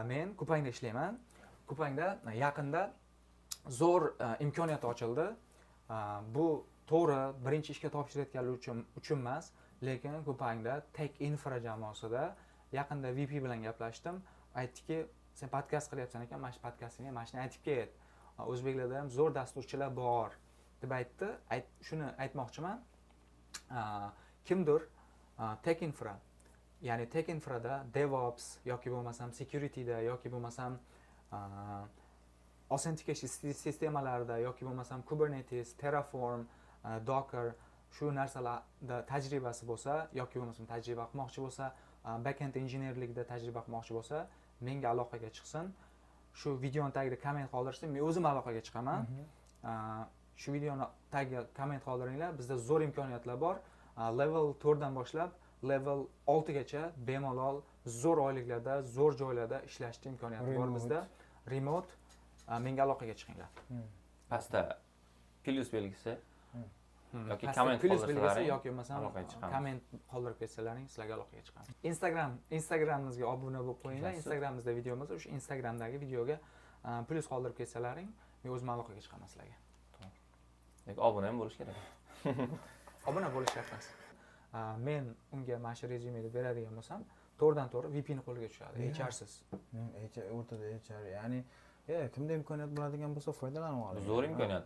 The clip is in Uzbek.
Men Kupangda ishlayman. Kupangda yaqinda zo'r imkoniyat ochildi. Bu to'g'ri birinchi ishga topshirayotganlar uchun emas, lekin Kupangda Tech Infra jamoasida yaqinda VP bilan gaplashdim. Aytdiki, sen podkast qilyapsan ekan, mana shu podkastingga mana shuni aytib ket. O'zbeklarda ham zo'r dasturchilar bor deb aytdi. Shuni aytmoqchiman. Kimdir Tech Infra, ya'ni Tech Infrada DevOps yoki bo'lmasam securityda yoki bo'lmasam authentication sistemalarida yoki bo'lmasam Kubernetes, Terraform, Docker shu narsalarda tajribasi bo'lsa yoki bo'lmasam tajriba qilmoqchi bo'lsa, backend injenerlikda tajriba qilmoqchi bo'lsa, menga aloqaga chiqsin. Shu videoning tagida komment qoldirsa, men o'zim aloqaga chiqaman. Shu videoni tagiga komment qoldiringlar. Bizda zo'r imkoniyatlar bor. Level 4 dan boshlab level 6 gacha bemalol zo'r oyliklarda, zo'r joylarda ishlashga imkoniyat bor bizda. Remote. Menga aloqaga chiqinglar. Pastda plus belgisi yoki komment qoldirsalaring yoki bo'lmasam komment qoldirib ketsalaring sizlarga aloqaga chiqaman. Instagramimizga obuna bo'lib qo'yinglar. Instagramimizda videomiz, o'sha Instagramdagi videoga plus qoldirib ketsalaring, men o'zim aloqaga chiqaman sizlarga. Lekin obuna ham bo'lish kerak. Obuna bo'lish shart emas. Men unga mana shu rezyumeni beradigan bo'lsam, to'g'ridan to'g'ri VP ni qo'lga tushadi. HRsiz. O'rtada HR, ya'ni kimda imkoniyat bo'ladigan bo'lsa foydalanib oladi. Zo'r imkoniyat.